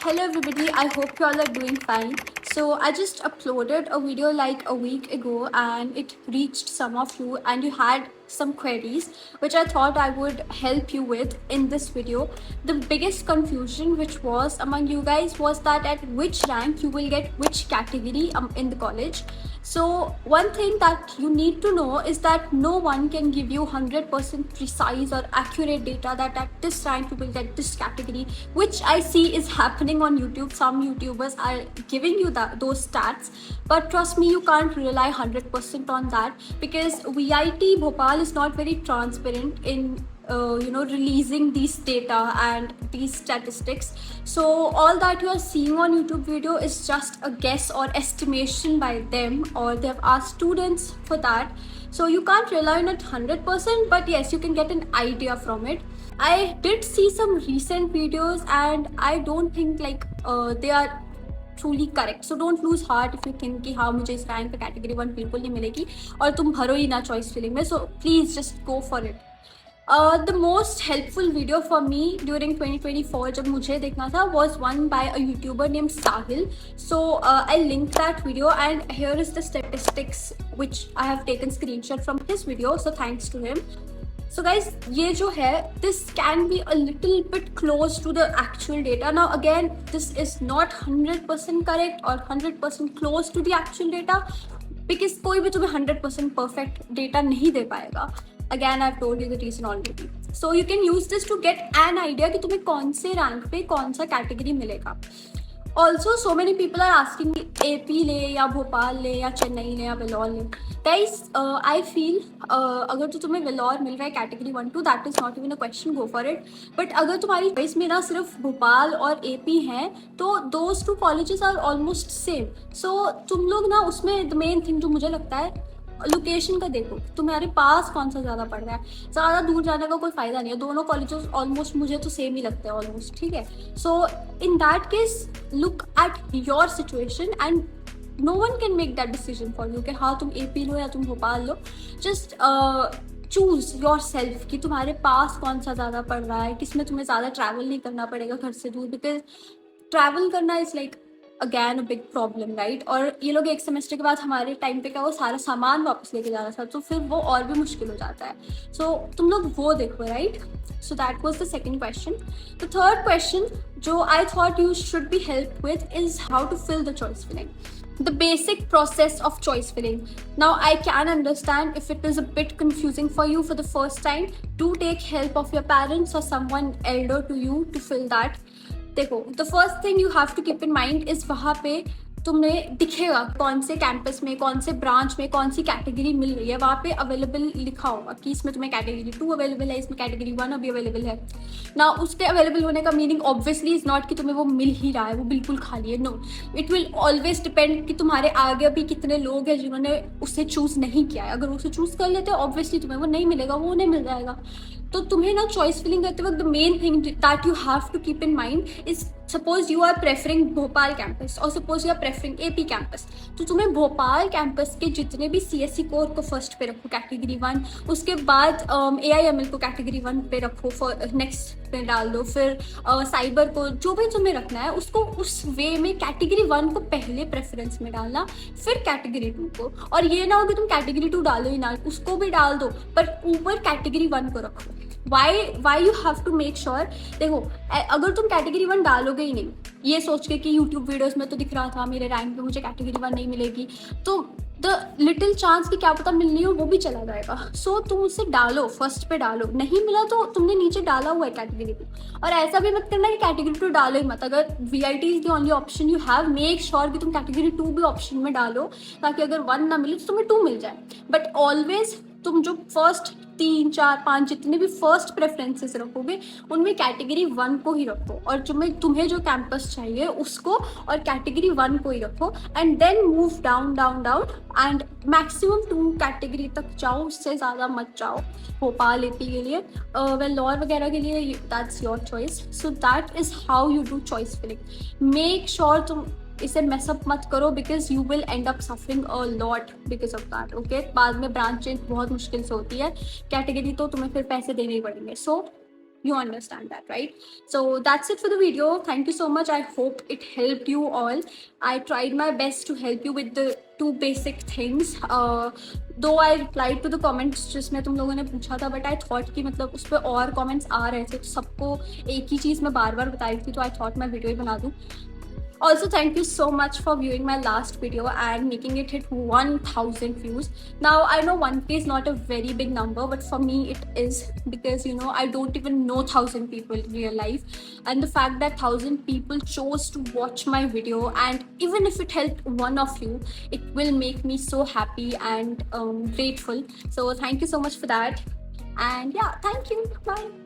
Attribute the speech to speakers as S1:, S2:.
S1: Hello everybody, I hope you all are doing fine. So I just uploaded a video like a week ago and it reached some of you and you had some queries which I thought I would help you with in this video. The biggest confusion which was among you guys was that at which rank you will get which category in the college. So one thing that you need to know is that no one can give you 100% precise or accurate data that at this rank you will get this category, which I see is happening on YouTube. Some YouTubers are giving you those stats, but trust me, you can't rely 100% on that because VIT Bhopal is not very transparent in releasing these data and these statistics. So all that you are seeing on YouTube video is just a guess or estimation by them, or they have asked students for that. So you can't rely on it 100%, but yes, you can get an idea from it. I did see some recent videos and I don't think they are truly correct. So don't lose heart if you think कि हाँ मुझे इस rank पे category 1 बिल्कुल नहीं मिलेगी और तुम भरो ही ना चॉइस फिलिंग में. So please just go for it. The most helpful video for me during 2024 जब मुझे देखना था was one by a YouTuber named Sahil. So I linked that video and here is the statistics which I have taken screenshot from his video. So thanks to him. So guys, ये जो है, this can be a little bit close to the actual data. Now again, this is not 100% correct or 100% close to the actual data because कोई भी तुम्हें 100% perfect data नहीं दे पाएगा. Again, I've told you the reason already. So you can use this to get an idea कि तुम्हें कौन से rank पे कौन सा कैटेगरी मिलेगा. Also, so many people are asking me AP ले या भोपाल ले या चेन्नई ले या वेलोर ले. Guys, I feel अगर तो तुम्हें वेलोर मिल रहा है category 1-2, that is not even a question, go for it. But अगर तुम्हारी चॉइस में ना सिर्फ भोपाल और AP है तो those two colleges are almost same. So तुम लोग ना उसमें the main thing जो मुझे लगता है लोकेशन का देखो, तुम्हारे पास कौन सा ज़्यादा पड़ रहा है. ज़्यादा दूर जाने का कोई फ़ायदा नहीं है. दोनों कॉलेजेस ऑलमोस्ट मुझे तो सेम ही लगते हैं ऑलमोस्ट. ठीक है. So in that case look at your situation and no one can make that decision for you कि हाँ तुम AP लो या तुम भोपाल लो. जस्ट चूज योर सेल्फ कि तुम्हारे पास कौन सा ज़्यादा पड़ रहा है, किसमें तुम्हें ज़्यादा ट्रैवल नहीं करना पड़ेगा घर से दूर. बिकॉज ट्रैवल करना is like again a big problem, right. और ये लोग एक सेमेस्टर के बाद हमारे टाइम पे क्या वो सारा सामान वापस लेके जाना था, तो फिर वो और भी मुश्किल हो जाता है. सो तुम लोग वो देखो, right. So that was the second question. The third question जो I thought you should be help with is how to fill the choice filling. The basic process of choice filling. Now I can understand if it is a bit confusing for you for the first time. Do take help of your parents or someone elder to you to fill that. देखो, the first thing you have to keep in mind is वहाँ पे तुम्हें दिखेगा कौन से campus में, कौन से ब्रांच में कौन सी कैटेगरी मिल रही है. वहाँ पे अवेलेबल लिखा होगा कि इसमें तुम्हें कैटेगरी 2 अवेलेबल है, इसमें कैटेगरी 1 अभी अवेलेबल है ना. उसके अवेलेबल होने का मीनिंग ऑब्वियसली इज नॉट कि तुम्हें वो मिल ही रहा है, वो बिल्कुल खाली है. No, it will always depend कि तुम्हारे आगे अभी कितने लोग हैं जिन्होंने उसे चूज़ नहीं किया है. अगर उसे चूज़ कर लेते ऑब्वियसली तुम्हें वो नहीं मिलेगा, वो नहीं मिल जाएगा. तो तुम्हें ना चॉइस फिलिंग करते वक्त the main thing that you have to keep in mind is suppose you are preferring Bhopal campus और suppose you are preferring AP campus. तो तुम्हें भोपाल कैंपस के जितने भी CSE कोर को फर्स्ट पे रखो कैटेगरी 1, उसके बाद AIML को कैटेगरी 1 पे रखो, नेक्स्ट पे डाल दो, फिर साइबर को जो भी तुम्हें रखना है उसको उस वे में कैटेगरी 1 को पहले प्रेफरेंस में डालना, फिर कैटेगरी 2 को. और ये ना हो कि तुम कैटेगरी 2 डालो ही ना, उसको भी डाल दो पर ऊपर कैटेगरी 1 को रखो. Why you have to make sure. देखो, अगर तुम कैटेगरी 1 डालोगे ही नहीं ये सोच के कि यूट्यूब वीडियोस में तो दिख रहा था मेरे रैंक पे मुझे कैटेगरी 1 नहीं मिलेगी, तो द लिटिल चांस कि क्या पता मिलनी हो वो भी चला जाएगा. सो तुम उसे डालो, फर्स्ट पे डालो. नहीं मिला तो तुमने नीचे डाला हुआ है कैटेगरी 2. और ऐसा भी मत करना कि कैटेगरी 2 डालो ही मत. अगर VIT is the only option you have, make sure कि तुम कैटेगरी 2 भी ऑप्शन में डालो ताकि अगर 1 ना मिले तो तुम्हें 2 मिल जाए. बट ऑलवेज तुम जो फर्स्ट 3, 4, 5 जितने भी फर्स्ट प्रेफरेंसेस रखोगे उनमें कैटेगरी 1 को ही रखो और तुम्हें जो कैंपस चाहिए उसको और कैटेगरी 1 को ही रखो. And then move down down down and maximum 2 category तक जाओ, उससे ज़्यादा मत जाओ. भोपाल AP के लिए, वेलोर वगैरह के लिए that's your choice. So that is how you do choice filling. Make sure तुम इसे मेसअप मत करो because you will end up suffering a lot because of that. Okay, बाद में ब्रांच चेंज बहुत मुश्किल से होती है. कैटेगरी तो तुम्हें फिर पैसे देने ही पड़ेंगे. सो You understand that, right? So that's it for the video. Thank you so much. I hope it helped you all. I tried my best to help you with the two basic things. Though I replied to the comments जिसमें तुम लोगों ने पूछा था, but I thought कि मतलब उस पर और comments आ रहे थे, तो सबको एक ही चीज़ मैं बार बार बताई थी, तो I thought मैं video ही बना दूँ. Also, thank you so much for viewing my last video and making it hit 1000 views. Now, I know 1K is not a very big number, but for me it is, because you know, I don't even know 1000 people in real life. And the fact that 1000 people chose to watch my video, and even if it helped one of you, it will make me so happy and grateful. So thank you so much for that. And yeah, thank you. Bye.